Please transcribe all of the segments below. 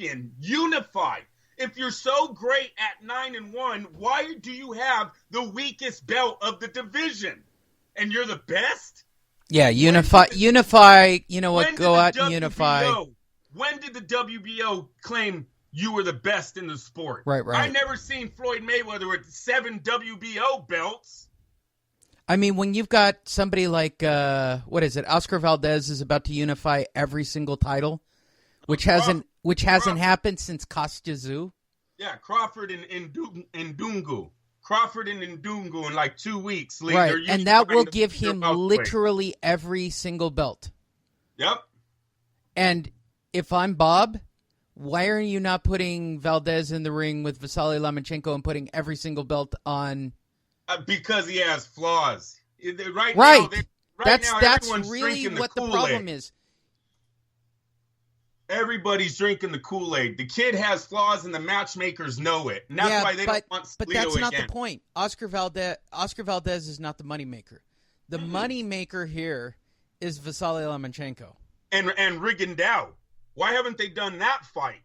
champion. Unify. If you're so great at 9-1, why do you have the weakest belt of the division? And you're the best? Yeah, unify. You know what? Go out and unify. When did the WBO claim you were the best in the sport? Right. I never seen Floyd Mayweather with 7 WBO belts. I mean, when you've got somebody like, Oscar Valdez is about to unify every single title, which hasn't happened since Kostya Tszyu. Yeah, Crawford and Ndungu. Crawford and Ndungu in like 2 weeks. Lee. Right, and that will give him literally every single belt. Yep. And if I'm Bob, why are you not putting Valdez in the ring with Vasyl Lomachenko and putting every single belt on? Because he has flaws. Right. That's really what the problem is. Everybody's drinking the Kool-Aid. The kid has flaws, and the matchmakers know it. And that's why they don't want Salido. But that's not the point. Oscar Valdez is not the moneymaker. The moneymaker here is Vasyl Lomachenko. And Rigondeaux. Why haven't they done that fight?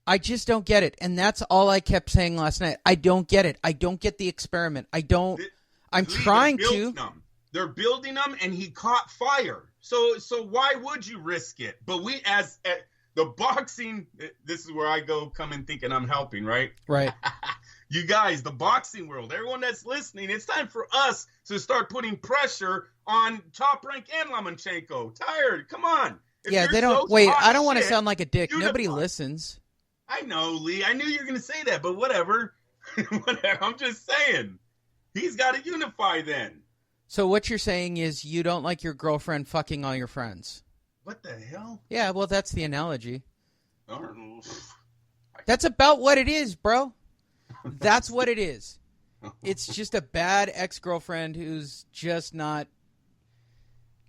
I just don't get it. And that's all I kept saying last night. I don't get it. I don't get the experiment. I'm trying to. They're building them, and he caught fire. So why would you risk it? But we, as the boxing, this is where I come in thinking I'm helping, right? Right. You guys, the boxing world, everyone that's listening, it's time for us to start putting pressure on Top Rank and Lomachenko. Tired. Come on. They don't. Wait, I don't want to sound like a dick. Nobody listens. I know, Lee. I knew you were going to say that, but whatever. Whatever. I'm just saying. He's got to unify then. So what you're saying is you don't like your girlfriend fucking all your friends. What the hell? Yeah, well, that's the analogy. I don't know. That's about what it is, bro. That's what it is. It's just a bad ex-girlfriend who's just not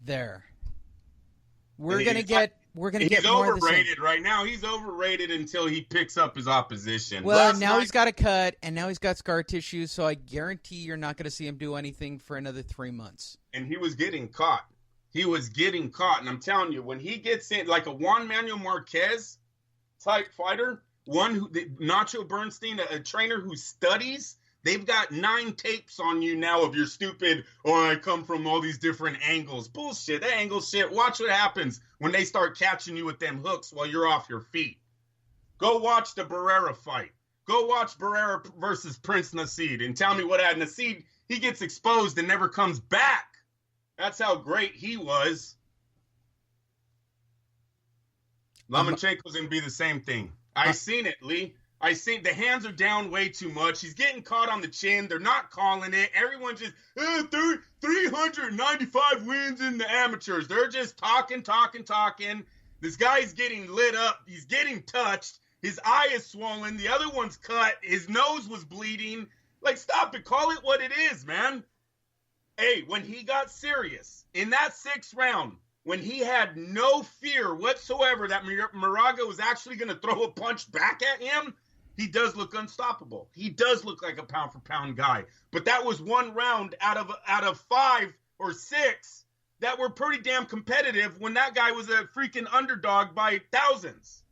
there. We're gonna get more of the same. He's overrated right now. He's overrated until he picks up his opposition. Well, now he's got a cut, and now he's got scar tissue, so I guarantee you're not going to see him do anything for another 3 months. And he was getting caught. And I'm telling you, when he gets in, like a Juan Manuel Marquez type fighter, Nacho Bernstein, a trainer who studies, they've got 9 tapes on you now of your stupid, I come from all these different angles. Bullshit. That angle shit. Watch what happens when they start catching you with them hooks while you're off your feet. Go watch the Barrera fight. Go watch Barrera versus Prince Naseed and tell me what happened. Naseed, he gets exposed and never comes back. That's how great he was. Lomachenko's going to be the same thing. I seen it, Lee. I seen the hands are down way too much. He's getting caught on the chin. They're not calling it. Everyone's just 395 wins in the amateurs. They're just talking. This guy's getting lit up. He's getting touched. His eye is swollen. The other one's cut. His nose was bleeding. Like, stop it. Call it what it is, man. Hey, when he got serious in that 6th round, when he had no fear whatsoever that Marriaga was actually going to throw a punch back at him, he does look unstoppable. He does look like a pound-for-pound guy. But that was one round out of 5 or 6 that were pretty damn competitive when that guy was a freaking underdog by thousands.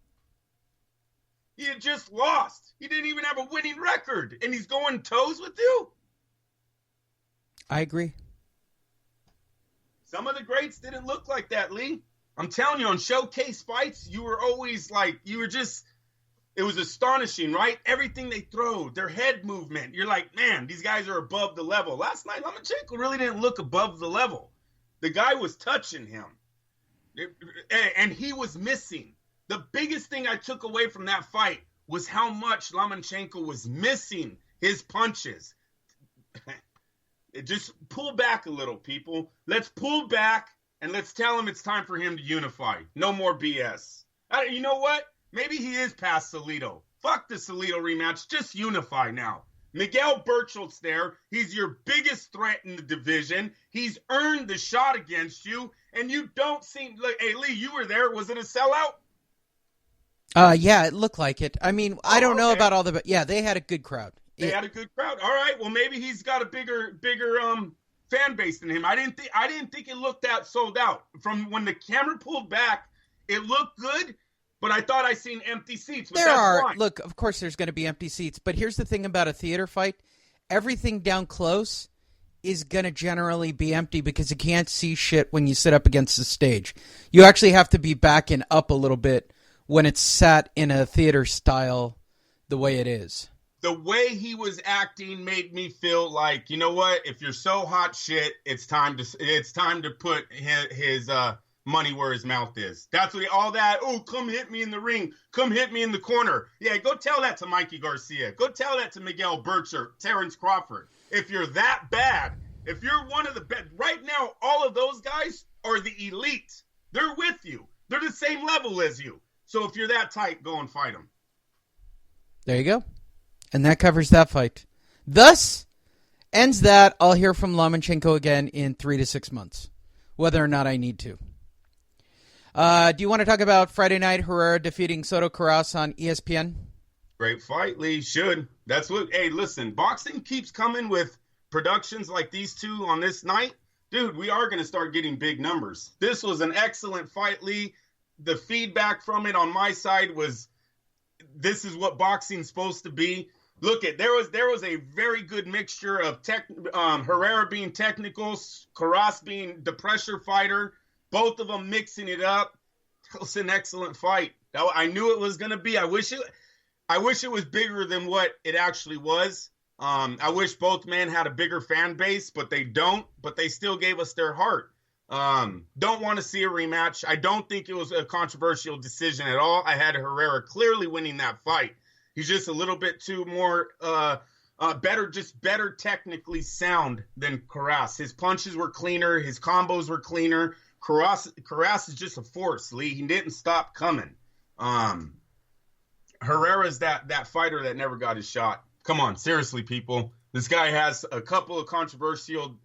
He had just lost. He didn't even have a winning record, and he's going toes with you? I agree. Some of the greats didn't look like that, Lee. I'm telling you, on showcase fights, you were always like, it was astonishing, right? Everything they throw, their head movement. You're like, man, these guys are above the level. Last night, Lomachenko really didn't look above the level. The guy was touching him. And he was missing. The biggest thing I took away from that fight was how much Lomachenko was missing his punches. Just pull back a little, people. Let's pull back, and let's tell him it's time for him to unify. No more BS. You know what? Maybe he is past Salido. Fuck the Salido rematch. Just unify now. Miguel Burchell's there. He's your biggest threat in the division. He's earned the shot against you, and you don't seem like, hey, Lee, you were there. Was it a sellout? Yeah, it looked like it. I mean, I don't know about all the, but yeah, they had a good crowd. They had a good crowd. All right. Well, maybe he's got a bigger fan base than him. I didn't think it looked that sold out. From when the camera pulled back, it looked good, But I thought I seen empty seats. But Why. Look, of course there's going to be empty seats. But here's the thing about a theater fight. Everything down close is going to generally be empty because you can't see shit when you sit up against the stage. You actually have to be backing up a little bit when it's sat in a theater style the way it is. The way he was acting made me feel like, you know what? If you're so hot shit, it's time to put his money where his mouth is. That's what all that, oh, come hit me in the ring. Come hit me in the corner. Yeah, go tell that to Mikey Garcia. Go tell that to Miguel Burcher, Terrence Crawford. If you're that bad, if you're one of the best, right now, all of those guys are the elite. They're with you. They're the same level as you. So if you're that tight, go and fight them. There you go. And that covers that fight. Thus, ends that. I'll hear from Lomachenko again in 3 to 6 months, whether or not I need to. Do you want to talk about Friday night Herrera defeating Soto Karass on ESPN? Great fight, Lee. Should. That's what, hey, listen, boxing keeps coming with productions like these two on this night. Dude, we are going to start getting big numbers. This was an excellent fight, Lee. The feedback from it on my side was, this is what boxing's supposed to be. Look, there was a very good mixture of Herrera being technical, Karass being the pressure fighter, both of them mixing it up. It was an excellent fight. I knew it was going to be. I wish it was bigger than what it actually was. I wish both men had a bigger fan base, but they don't. But they still gave us their heart. Don't want to see a rematch. I don't think it was a controversial decision at all. I had Herrera clearly winning that fight. He's just a little bit too more better technically sound than Karass. His punches were cleaner. His combos were cleaner. Karass is just a force, Lee. He didn't stop coming. Herrera's that fighter that never got his shot. Come on, seriously, people. This guy has a couple of controversial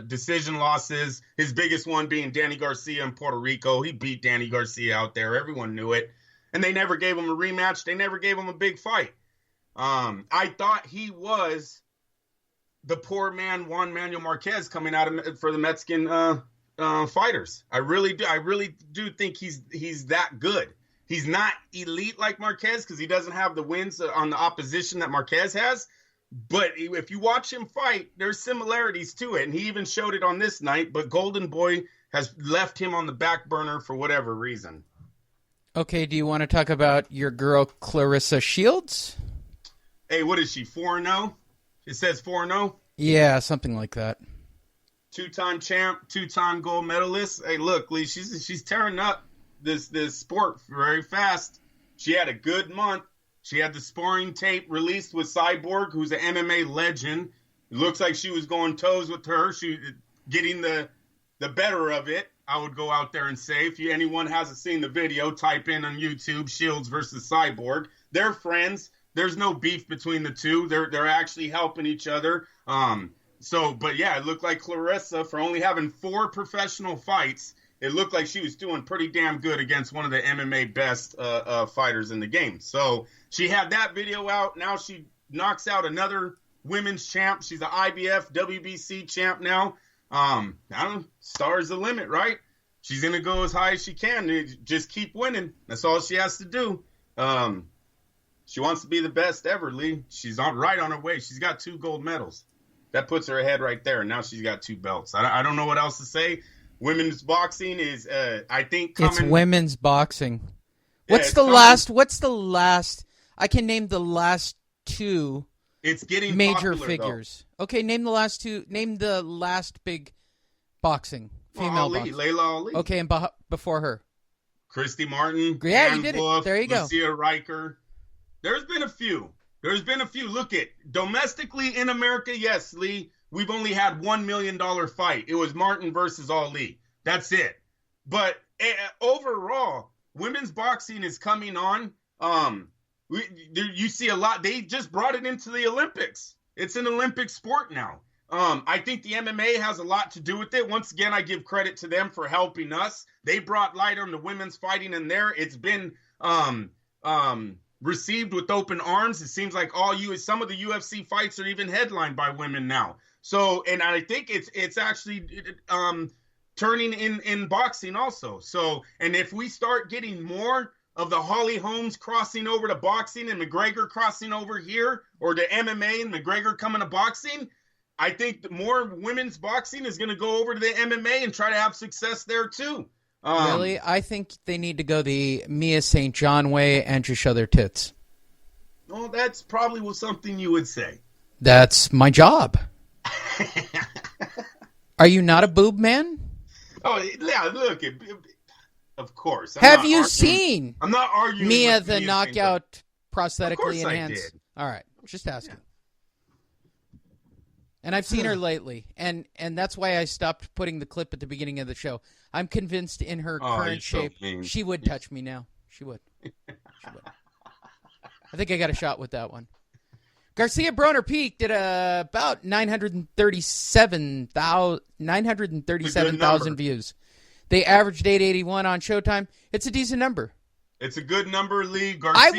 decision losses. His biggest one being Danny Garcia in Puerto Rico. He beat Danny Garcia out there. Everyone knew it. And they never gave him a rematch. They never gave him a big fight. I thought he was the poor man Juan Manuel Marquez coming out for the Mexican fighters. I really do think he's that good. He's not elite like Marquez because he doesn't have the wins on the opposition that Marquez has. But if you watch him fight, there's similarities to it. And he even showed it on this night. But Golden Boy has left him on the back burner for whatever reason. Okay, do you want to talk about your girl Clarissa Shields? Hey, what is she, 4-0? It says 4-0? Yeah, something like that. Two-time champ, two-time gold medalist. Hey, look, Lee, she's tearing up this sport very fast. She had a good month. She had the sparring tape released with Cyborg, who's an MMA legend. It looks like she was going toes with her. She getting the better of it. I would go out there and say, if anyone hasn't seen the video, type in on YouTube Shields versus Cyborg. They're friends. There's no beef between the two. They're actually helping each other. But yeah, it looked like Clarissa, for only having 4 professional fights, it looked like she was doing pretty damn good against one of the MMA best fighters in the game. So she had that video out. Now she knocks out another women's champ. She's an IBF, WBC champ now. Sky's the limit, right? She's going to go as high as she can. Just keep winning. That's all she has to do. She wants to be the best ever, Lee. She's right on her way. She's got 2 gold medals. That puts her ahead right there. And now she's got 2 belts. I don't know what else to say. Women's boxing is, I think, coming. It's women's boxing. Yeah, What's the last? I can name the last 2. It's getting major popular, figures. Though. Okay, name the last 2. Name the last big boxing female boxing. Layla Ali. Okay, and before her, Christy Martin. Yeah, Ann you did Wolf, it. There you go. Lucia Riker. There's been a few. Look at domestically in America. Yes, Lee. We've only had $1 million fight. It was Martin versus Ali. That's it. But overall, women's boxing is coming on. You see a lot. They just brought it into the Olympics. It's an Olympic sport now. I think the MMA has a lot to do with it. Once again, I give credit to them for helping us. They brought light on the women's fighting in there. It's been received with open arms. It seems like some of the UFC fights are even headlined by women now. So, and I think it's actually turning in boxing also. So, and if we start getting more of the Holly Holmes crossing over to boxing and McGregor crossing over here, or to MMA and McGregor coming to boxing, I think more women's boxing is going to go over to the MMA and try to have success there too. Really? I think they need to go the Mia St. John way and just show their tits. Well, that's probably something you would say. That's my job. Are you not a boob man? Oh, yeah, look, of course. Have you seen I'm not arguing Mia with the Mia knockout prosthetically Of course I enhanced? did. All right, just asking. And I've seen her lately, and that's why I stopped putting the clip at the beginning of the show. I'm convinced in her current shape, she would touch me now. She would. She would. I think I got a shot with that one. Garcia Broner peaked at about 937,000 views. They averaged 881 on Showtime. It's a decent number. It's a good number, Lee. Garcia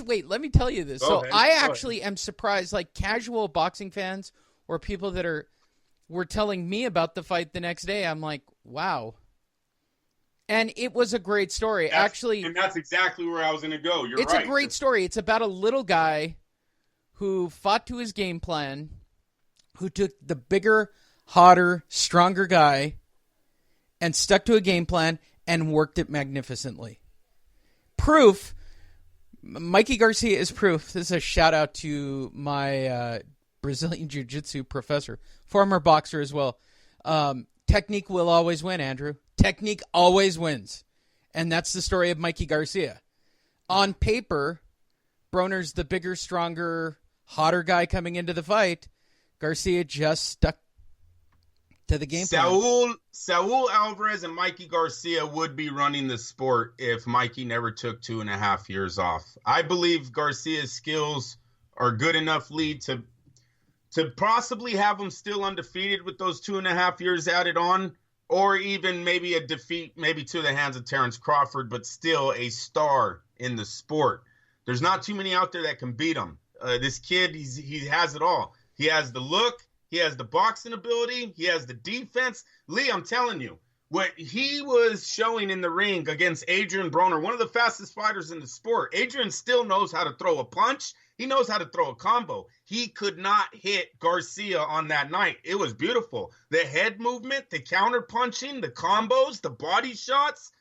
wait, let me tell you this. I actually am surprised, like casual boxing fans or people that were telling me about the fight the next day. I'm like, wow. And it was a great story. And that's exactly where I was going to go. You're right. It's a great story. It's about a little guy who fought to his game plan, who took the bigger, hotter, stronger guy and stuck to a game plan and worked it magnificently. Proof. Mikey Garcia is proof. This is a shout out to my Brazilian Jiu-Jitsu professor, former boxer as well. Technique will always win, Andrew. Technique always wins. And that's the story of Mikey Garcia. On paper, Broner's the bigger, stronger, hotter guy coming into the fight. Garcia just stuck to the game plan. Saul Alvarez and Mikey Garcia would be running the sport if Mikey never took 2.5 years off. I believe Garcia's skills are good enough, Lee, to possibly have him still undefeated with those 2.5 years added on, or even maybe a defeat, maybe to the hands of Terrence Crawford, but still a star in the sport. There's not too many out there that can beat him. This kid, he has it all. He has the look. He has the boxing ability. He has the defense. Lee, I'm telling you, what he was showing in the ring against Adrian Broner, one of the fastest fighters in the sport. Adrian still knows how to throw a punch. He knows how to throw a combo. He could not hit Garcia on that night. It was beautiful. The head movement, the counter punching, the combos, the body shots.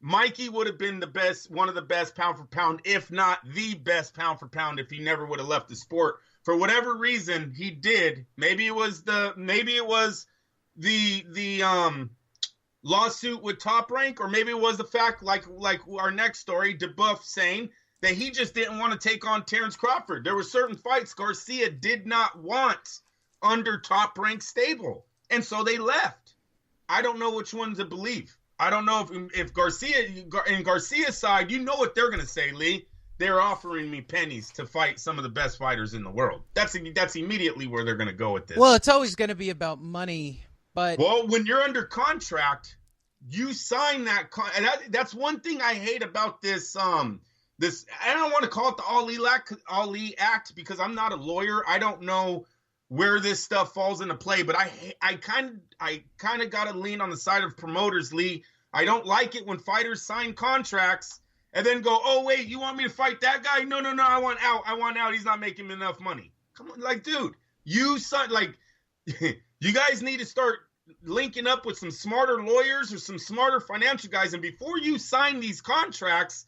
Mikey would have been the best, one of the best pound for pound, if not the best pound for pound, if he never would have left the sport. For whatever reason, he did. Maybe it was the lawsuit with Top Rank, or maybe it was the fact, like our next story, DeBuff saying that he just didn't want to take on Terrence Crawford. There were certain fights Garcia did not want under Top Rank stable, and so they left. I don't know which one to believe. I don't know if Garcia, in Garcia's side, you know what they're going to say, Lee. They're offering me pennies to fight some of the best fighters in the world. That's immediately where they're going to go with this. Well, it's always going to be about money, but when you're under contract, you sign that. And that's one thing I hate about this. This, I don't want to call it the Ali Act because I'm not a lawyer. I don't know where this stuff falls into play, but I kind of got to lean on the side of promoters, Lee. I don't like it when fighters sign contracts and then go, oh, wait, you want me to fight that guy? No, I want out. He's not making enough money. Come on, like, dude, you guys need to start linking up with some smarter lawyers or some smarter financial guys. And before you sign these contracts,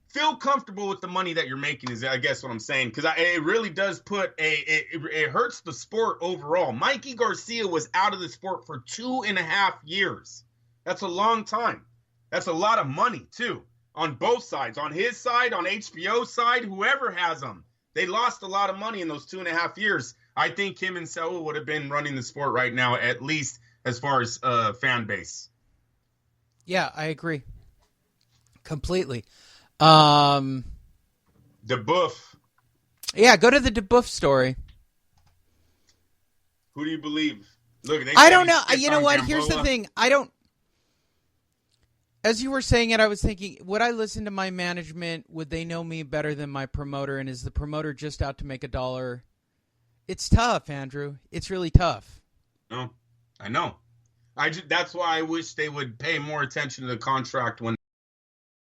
feel comfortable with the money that you're making is, I guess, what I'm saying. Because it really does it hurts the sport overall. Mikey Garcia was out of the sport for 2.5 years. That's a long time. That's a lot of money, too, on both sides. On his side, on HBO's side, whoever has them. They lost a lot of money in those 2.5 years. I think him and Saul would have been running the sport right now, at least as far as fan base. Yeah, I agree. Completely. DeBuff. Yeah, go to the DeBuff story. Who do you believe? Look, I don't know. You know what? Here's the thing. As you were saying it, I was thinking, would I listen to my management? Would they know me better than my promoter? And is the promoter just out to make a dollar? It's tough, Andrew. It's really tough. No, I know. That's why I wish they would pay more attention to the contract when